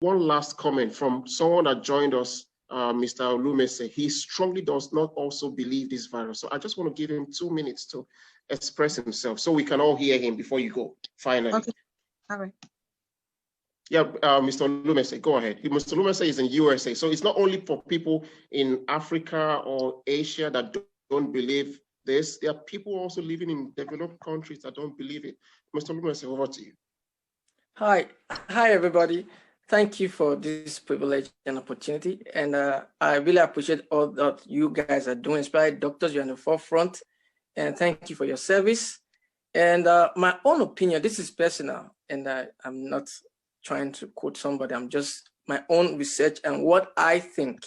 one last comment from someone that joined us, Mr. Olumese. He strongly does not also believe this virus. So I just want to give him 2 minutes to express himself so we can all hear him before you go, finally. Okay, all right. Yeah, Mr. Olumese, go ahead. Mr. Olumese is in USA. So it's not only for people in Africa or Asia that don't believe this. There are people also living in developed countries that don't believe it. Mr. Olumese, over to you. Hi, everybody. Thank you for this privilege and opportunity. And I really appreciate all that you guys are doing, especially doctors, you're in the forefront. And thank you for your service. And my own opinion, this is personal, and I'm not trying to quote somebody. I'm just my own research and what I think.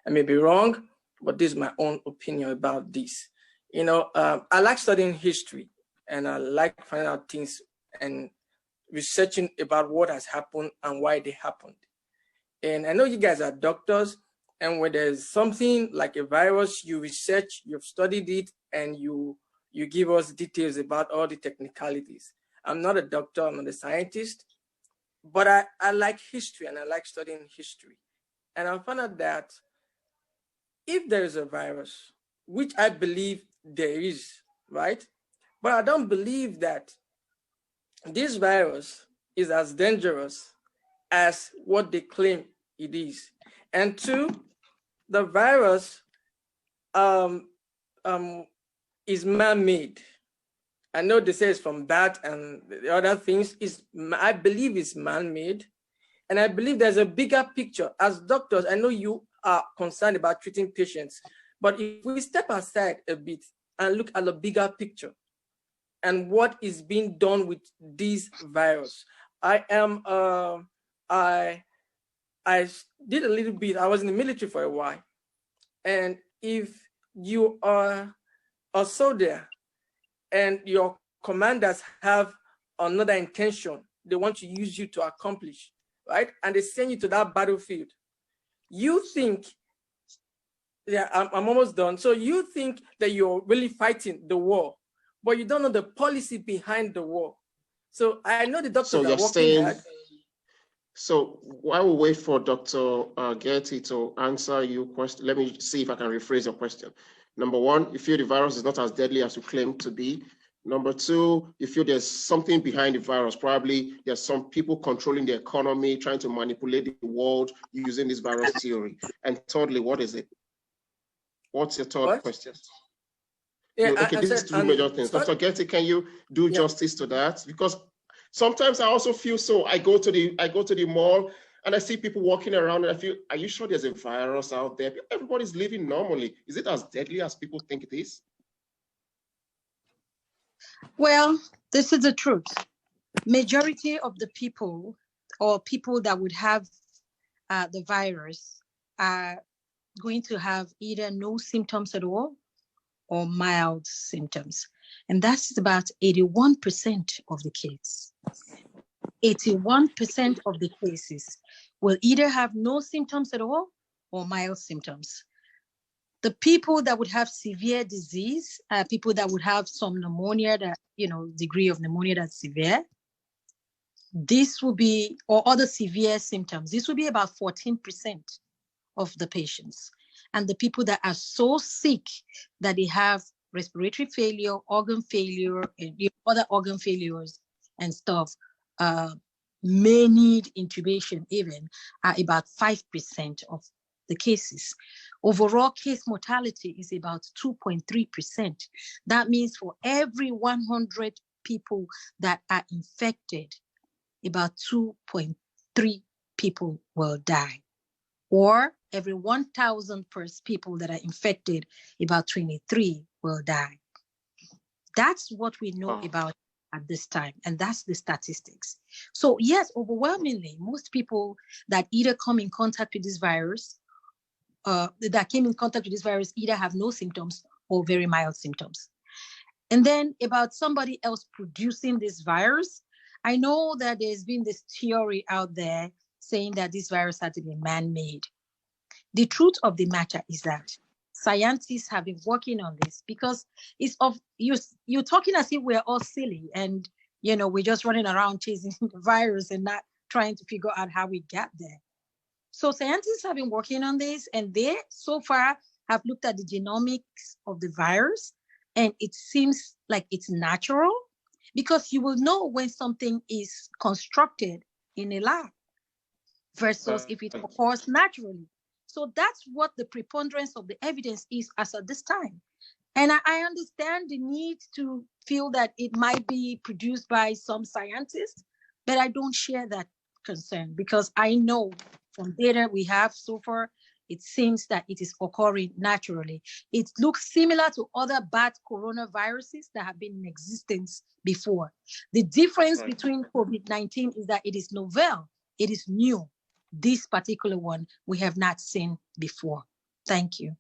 I may be wrong, but this is my own opinion about this. You know, I like studying history, and I like finding out things and researching about what has happened and why they happened. And I know you guys are doctors, and when there's something like a virus, you research, you've studied it, and you give us details about all the technicalities. I'm not a doctor, I'm not a scientist, but I like history and I like studying history. And I found out that if there is a virus, which I believe there is, right? But I don't believe that this virus is as dangerous as what they claim it is. And two, the virus is man-made. I know they say it's from bat and the other things. I believe it's man-made. And I believe there's a bigger picture. As doctors, I know you are concerned about treating patients, but if we step aside a bit and look at the bigger picture and what is being done with this virus, I did a little bit, I was in the military for a while. And if you are a soldier and your commanders have another intention they want to use you to accomplish, right? And they send you to that battlefield. You think, yeah, I'm almost done. So you think that you're really fighting the war, but you don't know the policy behind the war. So I know the doctors are working hard. So while we wait for Dr. Gertie to answer your question, let me see if I can rephrase your question. Number one, you feel the virus is not as deadly as you claim to be. Number two, you feel there's something behind the virus. Probably there's some people controlling the economy, trying to manipulate the world using this virus theory. And thirdly, what is it? What's your third question? Yeah, okay, these two major things. Dr. Gertie, can you do justice to that? Because sometimes I also feel so. I go to the mall and I see people walking around and I feel, are you sure there's a virus out there? Everybody's living normally. Is it as deadly as people think it is? Well, this is the truth. Majority of the people or people that would have the virus are going to have either no symptoms at all or mild symptoms. And that's about 81% of the case. 81% of the cases will either have no symptoms at all or mild symptoms. The people that would have severe disease, people that would have some pneumonia, that, degree of pneumonia that's severe, this will be, or other severe symptoms, this will be about 14% of the patients. And the people that are so sick that they have respiratory failure, organ failure, and other organ failures and stuff, may need intubation even, are about 5% of the cases. Overall case mortality is about 2.3%. That means for every 100 people that are infected, about 2.3 people will die. Or every 1,000 people that are infected, about 23 will die. That's what we know about at this time, and that's the statistics. So yes, overwhelmingly, most people that either come in contact with this virus, that came in contact with this virus either have no symptoms or very mild symptoms. And then about somebody else producing this virus, I know that there's been this theory out there saying that this virus had to be man-made. The truth of the matter is that scientists have been working on this because it's of you're talking as if we're all silly and we're just running around chasing the virus and not trying to figure out how we got there. So scientists have been working on this, and they so far have looked at the genomics of the virus, and it seems like it's natural, because you will know when something is constructed in a lab versus if it occurs naturally. So that's what the preponderance of the evidence is as at this time. And I understand the need to feel that it might be produced by some scientists, but I don't share that concern, because I know from data we have so far, it seems that it is occurring naturally. It looks similar to other bad coronaviruses that have been in existence before. The difference between COVID-19 is that it is novel, it is new. This particular one we have not seen before. Thank you.